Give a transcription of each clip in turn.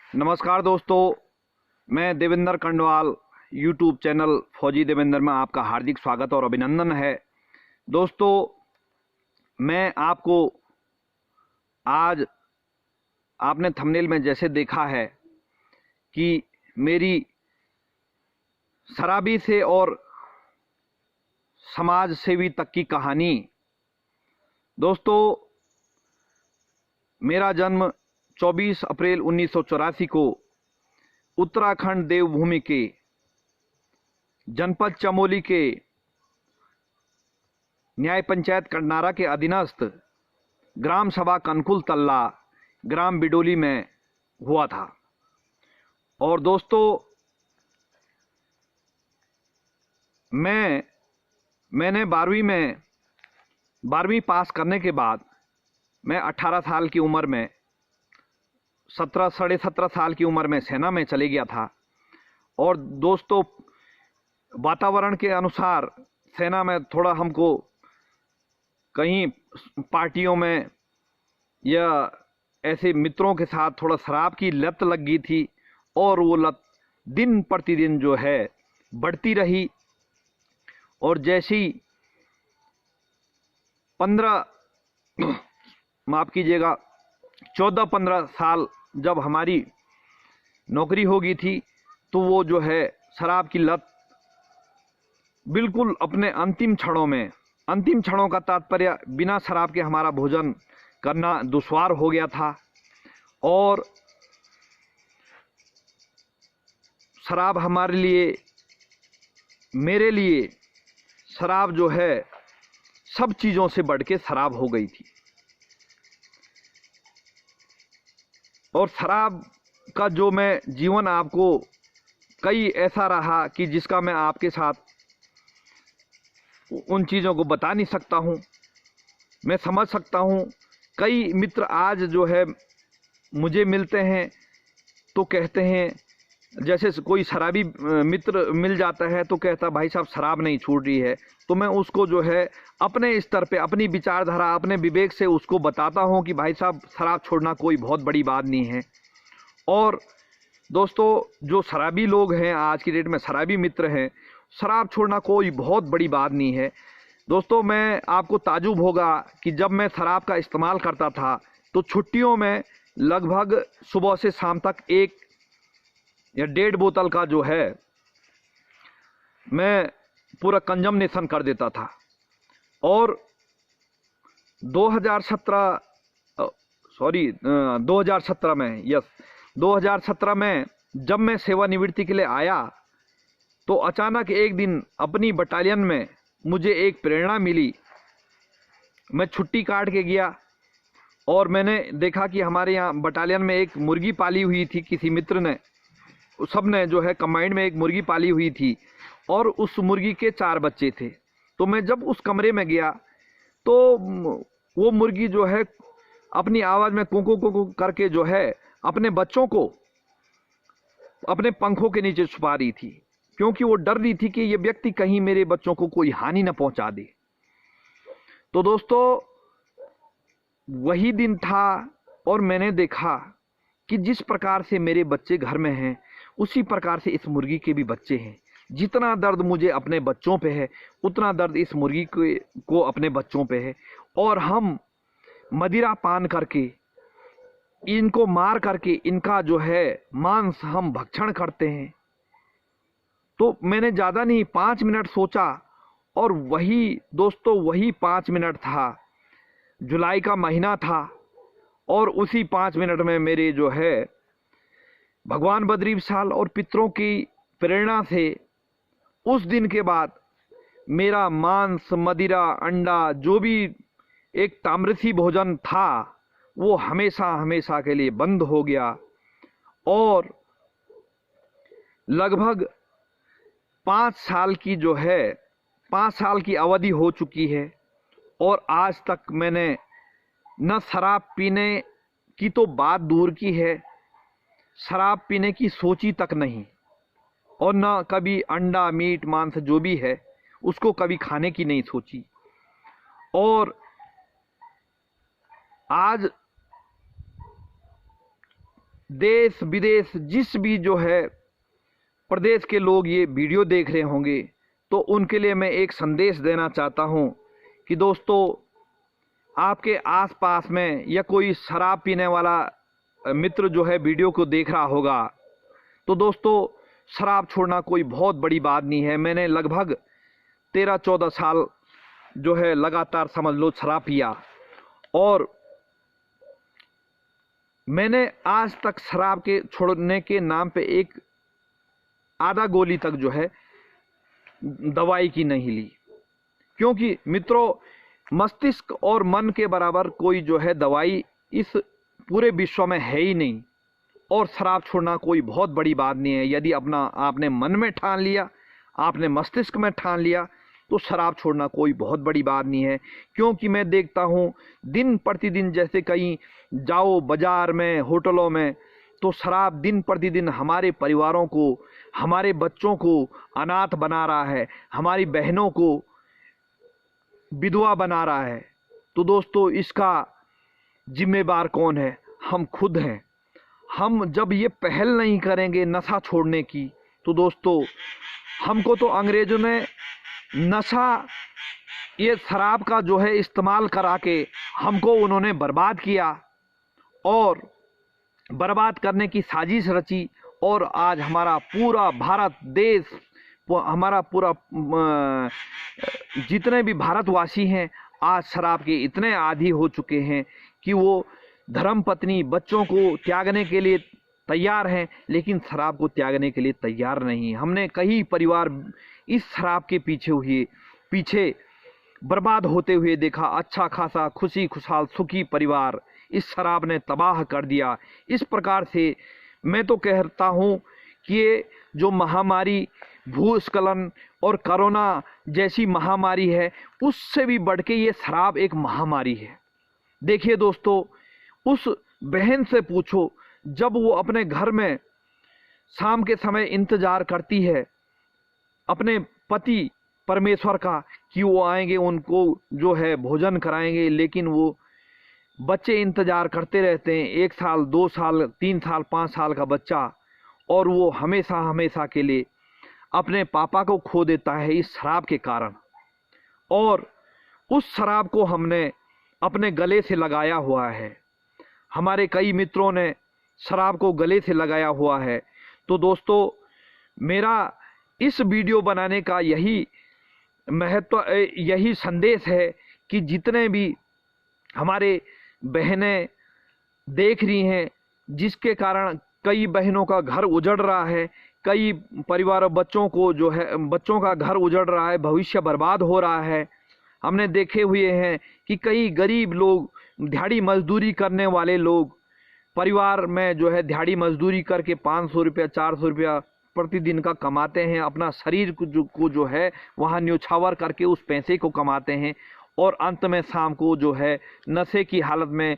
नमस्कार दोस्तों, मैं देवेंद्र कंडवाल यूट्यूब चैनल फौजी देवेंद्र में आपका हार्दिक स्वागत और अभिनंदन है। दोस्तों, मैं आपको आज आपने थंबनेल में जैसे देखा है कि मेरी शराबी से और समाज सेवी तक की कहानी। दोस्तों, मेरा जन्म 24 अप्रैल 1984 को उत्तराखंड देवभूमि के जनपद चमोली के न्याय पंचायत कंडनारा के अधीनस्थ ग्राम सभा कनकुल तल्ला ग्राम बिडोली में हुआ था। और दोस्तों, मैंने 12वीं पास करने के बाद मैं 18 साल की उम्र में 17 साढ़े 17 साल की उम्र में सेना में चले गया था। और दोस्तों, वातावरण के अनुसार सेना में थोड़ा हमको कहीं पार्टियों में या ऐसे मित्रों के साथ थोड़ा शराब की लत लग गई थी और वो लत दिन प्रतिदिन जो है बढ़ती रही। और जैसी माफ कीजिएगा 14-15 साल जब हमारी नौकरी हो गई थी तो वो जो है शराब की लत बिल्कुल अपने अंतिम क्षणों का तात्पर्य बिना शराब के हमारा भोजन करना दुश्वार हो गया था। और शराब मेरे लिए शराब जो है सब चीज़ों से बढ़ के शराब हो गई थी। और शराब का जो मैं जीवन आपको कई ऐसा रहा कि जिसका मैं आपके साथ उन चीज़ों को बता नहीं सकता हूँ। मैं समझ सकता हूँ कई मित्र आज जो है मुझे मिलते हैं तो कहते हैं, जैसे कोई शराबी मित्र मिल जाता है तो कहता भाई साहब शराब नहीं छूट रही है, तो मैं उसको जो है अपने स्तर पे अपनी विचारधारा अपने विवेक से उसको बताता हूँ कि भाई साहब शराब छोड़ना कोई बहुत बड़ी बात नहीं है। और दोस्तों, जो शराबी लोग हैं आज की डेट में शराबी मित्र हैं, शराब छोड़ना कोई बहुत बड़ी बात नहीं है। दोस्तों, मैं आपको ताजुब होगा कि जब मैं शराब का इस्तेमाल करता था तो छुट्टियों में लगभग सुबह से शाम तक 1 या 1.5 बोतल का जो है मैं पूरा कंजम्पशन कर देता था। और 2017 में जब मैं सेवानिवृत्ति के लिए आया तो अचानक एक दिन अपनी बटालियन में मुझे एक प्रेरणा मिली। मैं छुट्टी काट के गया और मैंने देखा कि हमारे यहाँ बटालियन में एक मुर्गी पाली हुई थी, किसी मित्र ने, सबने जो है कंबाइंड में एक मुर्गी पाली हुई थी और उस मुर्गी के 4 बच्चे थे। तो मैं जब उस कमरे में गया तो वो मुर्गी जो है अपनी आवाज़ में कुकू कुकू करके जो है अपने बच्चों को अपने पंखों के नीचे छुपा रही थी, क्योंकि वो डर रही थी कि ये व्यक्ति कहीं मेरे बच्चों को कोई हानि न पहुंचा दे। तो दोस्तों, वही दिन था और मैंने देखा कि जिस प्रकार से मेरे बच्चे घर में हैं उसी प्रकार से इस मुर्गी के भी बच्चे हैं। जितना दर्द मुझे अपने बच्चों पे है उतना दर्द इस मुर्गी को अपने बच्चों पे है। और हम मदिरा पान करके इनको मार करके इनका जो है मांस हम भक्षण करते हैं। तो मैंने ज़्यादा नहीं 5 मिनट सोचा और वही दोस्तों वही 5 मिनट था, जुलाई का महीना था। और उसी 5 मिनट में मेरे जो है भगवान बद्री विशाल और पितरों की प्रेरणा से उस दिन के बाद मेरा मांस मदिरा अंडा जो भी एक तामरसी भोजन था वो हमेशा के लिए बंद हो गया। और लगभग 5 साल की अवधि हो चुकी है और आज तक मैंने न शराब पीने की तो बात दूर की है, शराब पीने की सोची तक नहीं, और न कभी अंडा मीट मांस जो भी है उसको कभी खाने की नहीं सोची। और आज देश विदेश जिस भी जो है प्रदेश के लोग ये वीडियो देख रहे होंगे, तो उनके लिए मैं एक संदेश देना चाहता हूँ कि दोस्तों, आपके आसपास में या कोई शराब पीने वाला मित्र जो है वीडियो को देख रहा होगा, तो दोस्तों शराब छोड़ना कोई बहुत बड़ी बात नहीं है। मैंने लगभग 13-14 साल जो है लगातार समझ लो शराब पिया, और मैंने आज तक शराब के छोड़ने के नाम पे एक आधा गोली तक जो है दवाई की नहीं ली, क्योंकि मित्रों मस्तिष्क और मन के बराबर कोई जो है दवाई इस पूरे विश्व में है ही नहीं। और शराब छोड़ना कोई बहुत बड़ी बात नहीं है। यदि आपने मन में ठान लिया, आपने मस्तिष्क में ठान लिया, तो शराब छोड़ना कोई बहुत बड़ी बात नहीं है। क्योंकि मैं देखता हूँ दिन प्रतिदिन, जैसे कहीं जाओ बाजार में, होटलों में, तो शराब दिन प्रतिदिन हमारे परिवारों को, हमारे बच्चों को अनाथ बना रहा है, हमारी बहनों को विधवा बना रहा है। तो दोस्तों इसका जिम्मेदार कौन है? हम खुद हैं। हम जब ये पहल नहीं करेंगे नशा छोड़ने की, तो दोस्तों हमको तो अंग्रेजों ने नशा, ये शराब का जो है इस्तेमाल करा के हमको उन्होंने बर्बाद किया, और बर्बाद करने की साजिश रची। और आज हमारा पूरा भारत देश, हमारा पूरा जितने भी भारतवासी हैं आज शराब के इतने आदी हो चुके हैं कि वो धर्म पत्नी बच्चों को त्यागने के लिए तैयार हैं, लेकिन शराब को त्यागने के लिए तैयार नहीं। हमने कई परिवार इस शराब के पीछे बर्बाद होते हुए देखा। अच्छा खासा खुशी खुशहाल सुखी परिवार इस शराब ने तबाह कर दिया। इस प्रकार से मैं तो कहता हूँ कि ये जो महामारी भूस्खलन और कोरोना जैसी महामारी है, उससे भी बढ़ के ये शराब एक महामारी है। देखिए दोस्तों, उस बहन से पूछो जब वो अपने घर में शाम के समय इंतजार करती है अपने पति परमेश्वर का कि वो आएंगे, उनको जो है भोजन कराएंगे, लेकिन वो बच्चे इंतजार करते रहते हैं, 1 साल 2 साल 3 साल 5 साल का बच्चा, और वो हमेशा हमेशा के लिए अपने पापा को खो देता है इस शराब के कारण। और उस शराब को हमने अपने गले से लगाया हुआ है। हमारे कई मित्रों ने शराब को गले से लगाया हुआ है। तो दोस्तों मेरा इस वीडियो बनाने का यही महत्व, यही संदेश है कि जितने भी हमारे बहनें देख रही हैं, जिसके कारण कई बहनों का घर उजड़ रहा है, कई परिवार बच्चों को जो है बच्चों का घर उजड़ रहा है, भविष्य बर्बाद हो रहा है। हमने देखे हुए हैं कि कई गरीब लोग, दिहाड़ी मजदूरी करने वाले लोग परिवार में जो है दिहाड़ी मजदूरी करके 500 रुपया 400 रुपया प्रतिदिन का कमाते हैं, अपना शरीर को जो है वहाँ न्योछावर करके उस पैसे को कमाते हैं, और अंत में शाम को जो है नशे की हालत में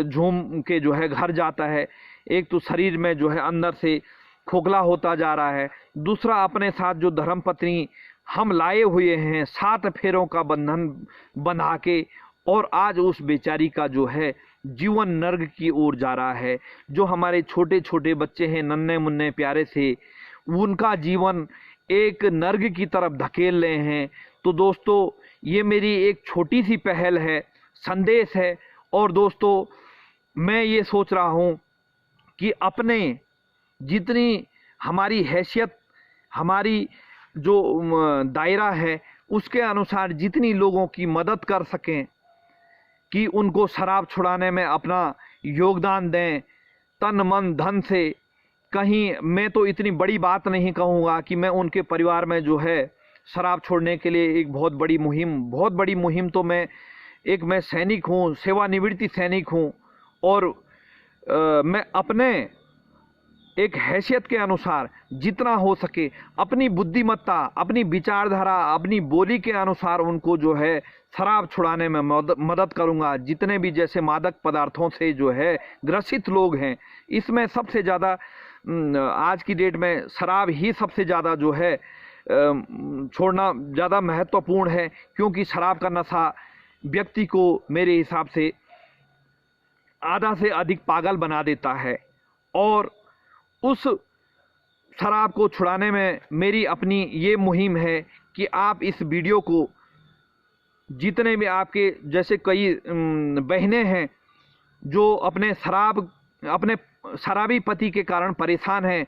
झूम के जो है घर जाता है। एक तो शरीर में जो है अंदर से खोखला होता जा रहा है, दूसरा अपने साथ जो धर्मपत्नी हम लाए हुए हैं 7 फेरों का बंधन बंधा के, और आज उस बेचारी का जो है जीवन नर्क की ओर जा रहा है। जो हमारे छोटे छोटे बच्चे हैं नन्हे मुन्ने प्यारे से, उनका जीवन एक नर्क की तरफ धकेल रहे हैं। तो दोस्तों ये मेरी एक छोटी सी पहल है, संदेश है। और दोस्तों मैं ये सोच रहा हूँ कि अपने जितनी हमारी हैसियत, हमारी जो दायरा है, उसके अनुसार जितनी लोगों की मदद कर सकें कि उनको शराब छुड़ाने में अपना योगदान दें तन मन धन से। कहीं मैं तो इतनी बड़ी बात नहीं कहूँगा कि मैं उनके परिवार में जो है शराब छोड़ने के लिए एक बहुत बड़ी मुहिम तो मैं सैनिक हूँ, सेवानिवृत्ति सैनिक हूँ, और मैं अपने एक हैसियत के अनुसार जितना हो सके अपनी बुद्धिमत्ता, अपनी विचारधारा, अपनी बोली के अनुसार उनको जो है शराब छुड़ाने में मदद करूंगा। जितने भी जैसे मादक पदार्थों से जो है ग्रसित लोग हैं, इसमें सबसे ज़्यादा आज की डेट में शराब ही सबसे ज़्यादा जो है छोड़ना ज़्यादा महत्वपूर्ण है, क्योंकि शराब का नशा व्यक्ति को मेरे हिसाब से आधा से अधिक पागल बना देता है। और उस शराब को छुड़ाने में मेरी अपनी ये मुहिम है कि आप इस वीडियो को जितने भी आपके जैसे कई बहनें हैं जो अपने शराबी पति के कारण परेशान हैं,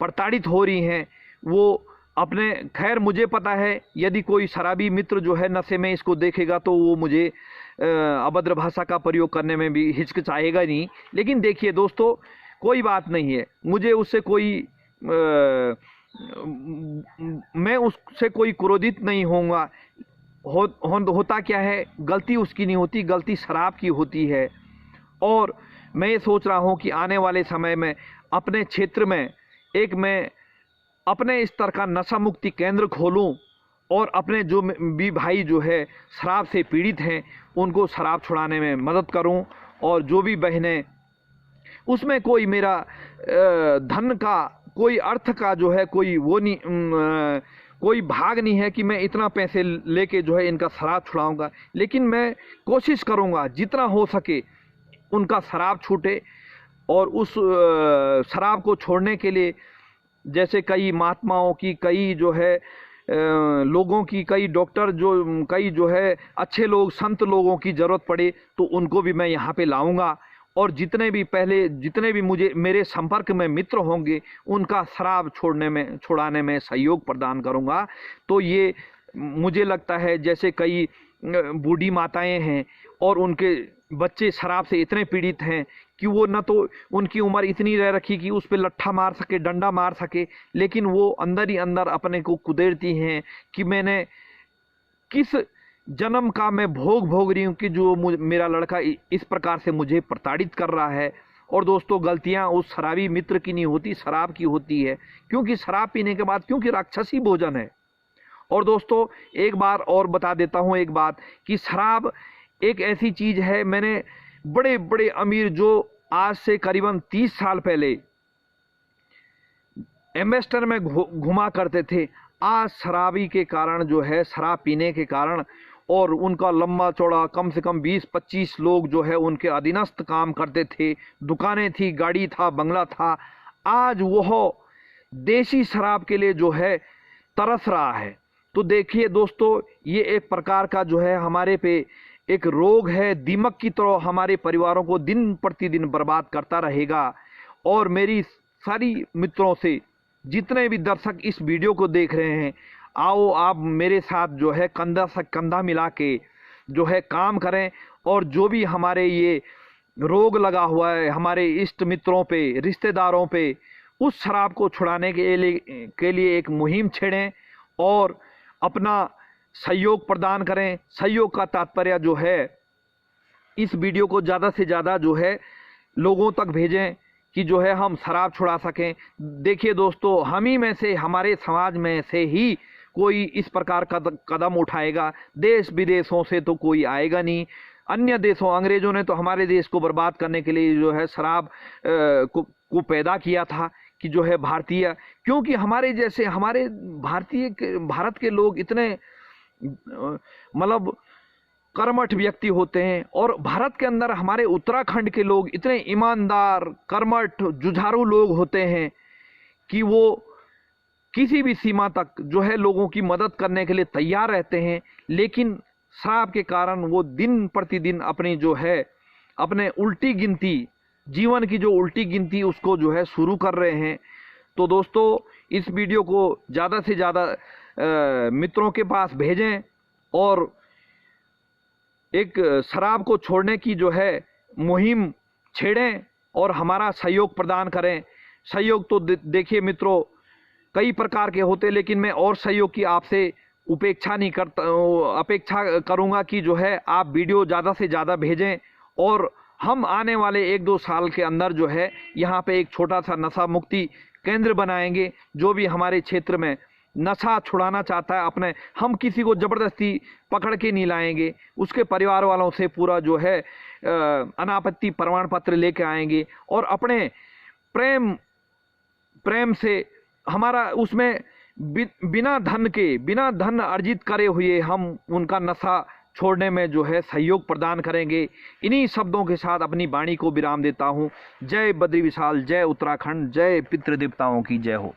प्रताड़ित हो रही हैं, वो अपने, खैर मुझे पता है यदि कोई शराबी मित्र जो है नशे में इसको देखेगा तो वो मुझे अभद्र भाषा का प्रयोग करने में भी हिचकिचाएगा नहीं। लेकिन देखिए दोस्तों, कोई बात नहीं है, मुझे उससे कोई मैं उससे कोई क्रोधित नहीं होऊंगा। होता क्या है, गलती उसकी नहीं होती, गलती शराब की होती है। और मैं ये सोच रहा हूँ कि आने वाले समय में अपने क्षेत्र में मैं अपने स्तर का नशा मुक्ति केंद्र खोलूं और अपने जो भी भाई जो है शराब से पीड़ित हैं उनको शराब छुड़ाने में मदद करूं। और जो भी बहनें, उसमें कोई मेरा धन का, कोई अर्थ का जो है कोई वो नहीं, कोई भाग नहीं है कि मैं इतना पैसे लेके जो है इनका शराब छुड़ाऊंगा। लेकिन मैं कोशिश करूंगा जितना हो सके उनका शराब छूटे। और उस शराब को छोड़ने के लिए जैसे कई महात्माओं की, कई जो है लोगों की, कई डॉक्टर कई जो है अच्छे लोग, संत लोगों की ज़रूरत पड़े तो उनको भी मैं यहाँ पे लाऊंगा। और जितने भी मुझे मेरे संपर्क में मित्र होंगे उनका शराब छुड़ाने में सहयोग प्रदान करूंगा। तो ये मुझे लगता है जैसे कई बूढ़ी माताएं हैं और उनके बच्चे शराब से इतने पीड़ित हैं कि वो न तो उनकी उम्र इतनी रह रखी कि उस पर लट्ठा मार सके, डंडा मार सके, लेकिन वो अंदर ही अंदर अपने को कुदेरती हैं कि मैंने किस जन्म का मैं भोग रही हूँ कि जो मेरा लड़का इस प्रकार से मुझे प्रताड़ित कर रहा है। और दोस्तों, गलतियाँ उस शराबी मित्र की नहीं होती, शराब की होती है, क्योंकि शराब पीने के बाद, क्योंकि राक्षसी भोजन है। और दोस्तों, एक बार और बता देता हूँ एक बात कि शराब एक ऐसी चीज़ है, मैंने बड़े बड़े अमीर जो आज से करीबन 30 साल पहले एम्बेसडर में घुमा करते थे, आज शराबी के कारण जो है, शराब पीने के कारण, और उनका लंबा चौड़ा कम से कम 20-25 लोग जो है उनके अधीनस्थ काम करते थे, दुकानें थी, गाड़ी था, बंगला था, आज वह देसी शराब के लिए जो है तरस रहा है। तो देखिए दोस्तों, ये एक प्रकार का जो है हमारे पे एक रोग है, दीमक की तरह हमारे परिवारों को दिन प्रतिदिन बर्बाद करता रहेगा। और मेरी सारी मित्रों से, जितने भी दर्शक इस वीडियो को देख रहे हैं, आओ आप मेरे साथ जो है कंधा से कंधा मिला के जो है काम करें। और जो भी हमारे ये रोग लगा हुआ है हमारे इष्ट मित्रों पे, रिश्तेदारों पे, उस शराब को छुड़ाने के लिए एक मुहिम छेड़ें और अपना सहयोग प्रदान करें। सहयोग का तात्पर्य जो है, इस वीडियो को ज़्यादा से ज़्यादा जो है लोगों तक भेजें कि जो है हम शराब छुड़ा सकें। देखिए दोस्तों, हम ही में से, हमारे समाज में से ही कोई इस प्रकार का कदम उठाएगा, देश विदेशों से तो कोई आएगा नहीं। अन्य देशों, अंग्रेजों ने तो हमारे देश को बर्बाद करने के लिए जो है शराब को पैदा किया था कि जो है भारतीय, क्योंकि हमारे जैसे हमारे भारत के लोग इतने मतलब कर्मठ व्यक्ति होते हैं, और भारत के अंदर हमारे उत्तराखंड के लोग इतने ईमानदार, कर्मठ, जुझारू लोग होते हैं कि वो किसी भी सीमा तक जो है लोगों की मदद करने के लिए तैयार रहते हैं। लेकिन शराब के कारण वो दिन प्रतिदिन अपनी जो है अपने उल्टी गिनती, जीवन की जो उल्टी गिनती उसको जो है शुरू कर रहे हैं। तो दोस्तों, इस वीडियो को ज़्यादा से ज़्यादा मित्रों के पास भेजें और एक शराब को छोड़ने की जो है मुहिम छेड़ें और हमारा सहयोग प्रदान करें। सहयोग तो देखिए मित्रों कई प्रकार के होते, लेकिन मैं और सहयोग की आपसे अपेक्षा करूंगा कि जो है आप वीडियो ज़्यादा से ज़्यादा भेजें। और हम आने वाले 1-2 साल के अंदर जो है यहाँ पे एक छोटा सा नशा मुक्ति केंद्र बनाएंगे। जो भी हमारे क्षेत्र में नशा छुड़ाना चाहता है अपने, हम किसी को ज़बरदस्ती पकड़ के नहीं लाएंगे, उसके परिवार वालों से पूरा जो है अनापत्ति प्रमाण पत्र लेके आएंगे और अपने प्रेम से हमारा उसमें बिना धन अर्जित करे हुए हम उनका नशा छोड़ने में जो है सहयोग प्रदान करेंगे। इन्हीं शब्दों के साथ अपनी वाणी को विराम देता हूँ। जय बद्री विशाल, जय उत्तराखंड, जय पितृदेवताओं की जय हो।